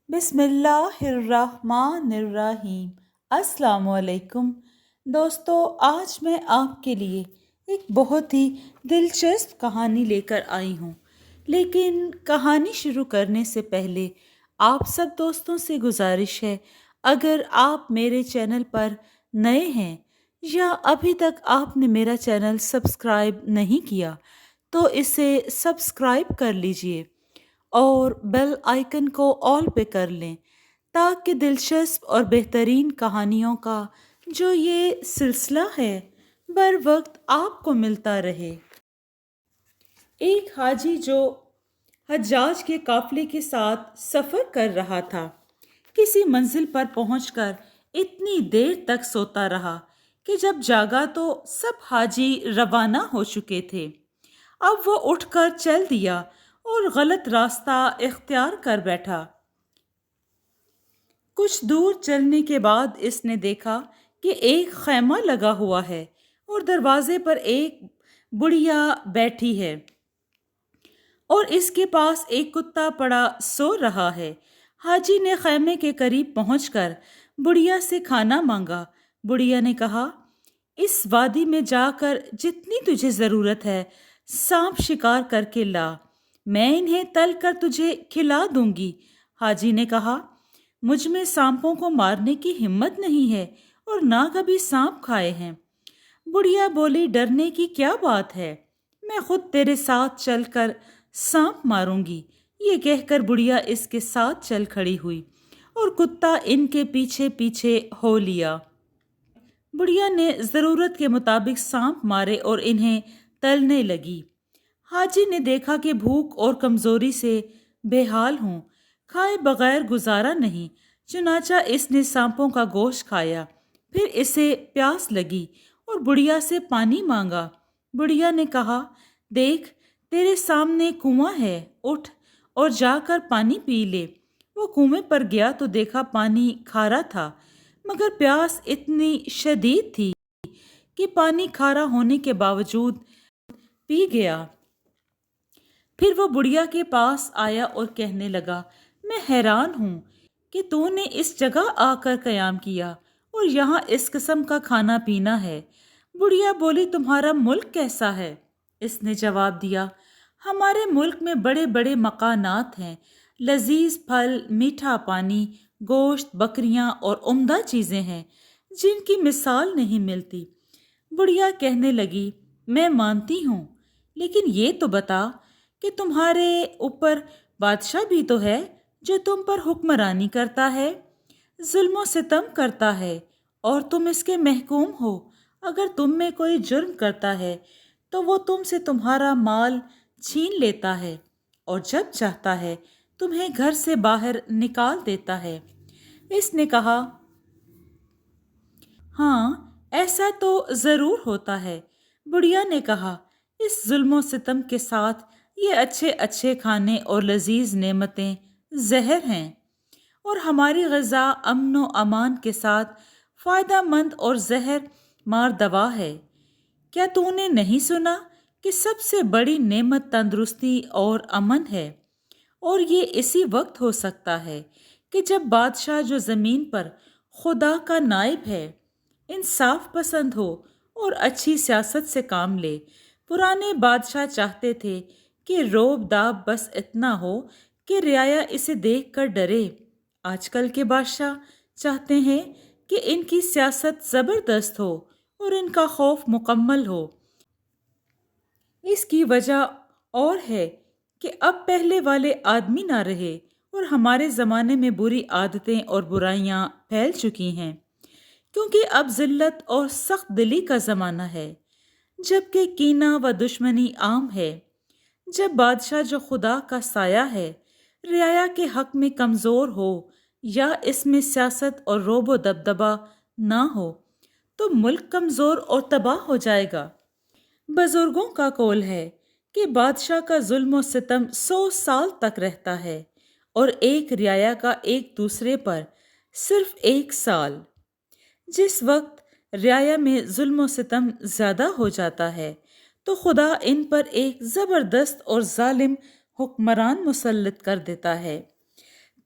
بسم اللہ الرحمن الرحیم۔ السلام علیکم دوستو، آج میں آپ کے لیے ایک بہت ہی دلچسپ کہانی لے کر آئی ہوں، لیکن کہانی شروع کرنے سے پہلے آپ سب دوستوں سے گزارش ہے، اگر آپ میرے چینل پر نئے ہیں یا ابھی تک آپ نے میرا چینل سبسکرائب نہیں کیا تو اسے سبسکرائب کر لیجئے اور بیل آئیکن کو آل پہ کر لیں تاکہ دلچسپ اور بہترین کہانیوں کا جو یہ سلسلہ ہے بر وقت آپ کو ملتا رہے۔ ایک حاجی جو حجاج کے قافلے کے ساتھ سفر کر رہا تھا، کسی منزل پر پہنچ کر اتنی دیر تک سوتا رہا کہ جب جاگا تو سب حاجی روانہ ہو چکے تھے۔ اب وہ اٹھ کر چل دیا اور غلط راستہ اختیار کر بیٹھا۔ کچھ دور چلنے کے بعد اس نے دیکھا کہ ایک خیمہ لگا ہوا ہے اور دروازے پر ایک بڑھیا بیٹھی ہے اور اس کے پاس ایک کتا پڑا سو رہا ہے۔ حاجی نے خیمے کے قریب پہنچ کر بڑھیا سے کھانا مانگا۔ بڑھیا نے کہا، اس وادی میں جا کر جتنی تجھے ضرورت ہے سانپ شکار کر کے لا، میں انہیں تل کر تجھے کھلا دوں گی۔ حاجی نے کہا، مجھ میں سانپوں کو مارنے کی ہمت نہیں ہے اور نہ کبھی سانپ کھائے ہیں۔ بڑھیا بولی، ڈرنے کی کیا بات ہے، میں خود تیرے ساتھ چل کر سانپ ماروں گی۔ یہ کہہ کر بڑھیا اس کے ساتھ چل کھڑی ہوئی اور کتا ان کے پیچھے پیچھے ہو لیا۔ بڑھیا نے ضرورت کے مطابق سانپ مارے اور انہیں تلنے لگی۔ حاجی نے دیکھا کہ بھوک اور کمزوری سے بے حال ہوں، کھائے بغیر گزارا نہیں، چنانچہ اس نے سانپوں کا گوشت کھایا۔ پھر اسے پیاس لگی اور بڑھیا سے پانی مانگا۔ بڑھیا نے کہا، دیکھ تیرے سامنے کنواں ہے، اٹھ اور جا کر پانی پی لے۔ وہ کنویں پر گیا تو دیکھا پانی کھارا تھا، مگر پیاس اتنی شدید تھی کہ پانی کھارا ہونے کے باوجود پی گیا۔ پھر وہ بڑھیا کے پاس آیا اور کہنے لگا، میں حیران ہوں کہ تو نے اس جگہ آ کر قیام کیا اور یہاں اس قسم کا کھانا پینا ہے۔ بڑھیا بولی، تمہارا ملک کیسا ہے؟ اس نے جواب دیا، ہمارے ملک میں بڑے بڑے مکانات ہیں، لذیذ پھل، میٹھا پانی، گوشت، بکریاں اور عمدہ چیزیں ہیں جن کی مثال نہیں ملتی۔ بڑھیا کہنے لگی، میں مانتی ہوں، لیکن یہ تو بتا کہ تمہارے اوپر بادشاہ بھی تو ہے جو تم پر حکمرانی کرتا ہے، ظلم و ستم کرتا ہے اور تم اس کے محکوم ہو۔ اگر تم میں کوئی جرم کرتا ہے تو وہ تم سے تمہارا مال چھین لیتا ہے اور جب چاہتا ہے تمہیں گھر سے باہر نکال دیتا ہے۔ اس نے کہا، ہاں ایسا تو ضرور ہوتا ہے۔ بڑھیا نے کہا، اس ظلم و ستم کے ساتھ یہ اچھے اچھے کھانے اور لذیذ نعمتیں زہر ہیں اور ہماری غذا امن و امان کے ساتھ فائدہ مند اور زہر مار دوا ہے۔ کیا تو نے نہیں سنا کہ سب سے بڑی نعمت تندرستی اور امن ہے، اور یہ اسی وقت ہو سکتا ہے کہ جب بادشاہ جو زمین پر خدا کا نائب ہے انصاف پسند ہو اور اچھی سیاست سے کام لے۔ پرانے بادشاہ چاہتے تھے کہ روب داب بس اتنا ہو کہ رعایا اسے دیکھ کر ڈرے۔ آج کل کے بادشاہ چاہتے ہیں کہ ان کی سیاست زبردست ہو اور ان کا خوف مکمل ہو۔ اس کی وجہ اور ہے کہ اب پہلے والے آدمی نہ رہے اور ہمارے زمانے میں بری عادتیں اور برائیاں پھیل چکی ہیں، کیونکہ اب ذلت اور سخت دلی کا زمانہ ہے، جبکہ کینہ و دشمنی عام ہے۔ جب بادشاہ جو خدا کا سایہ ہے رعایا کے حق میں کمزور ہو یا اس میں سیاست اور روب و دبدبہ نہ ہو تو ملک کمزور اور تباہ ہو جائے گا۔ بزرگوں کا قول ہے کہ بادشاہ کا ظلم و ستم 100 سال تک رہتا ہے اور ایک رعایا کا ایک دوسرے پر صرف 1 سال۔ جس وقت رعایا میں ظلم و ستم زیادہ ہو جاتا ہے تو خدا ان پر ایک زبردست اور ظالم حکمران مسلط کر دیتا ہے۔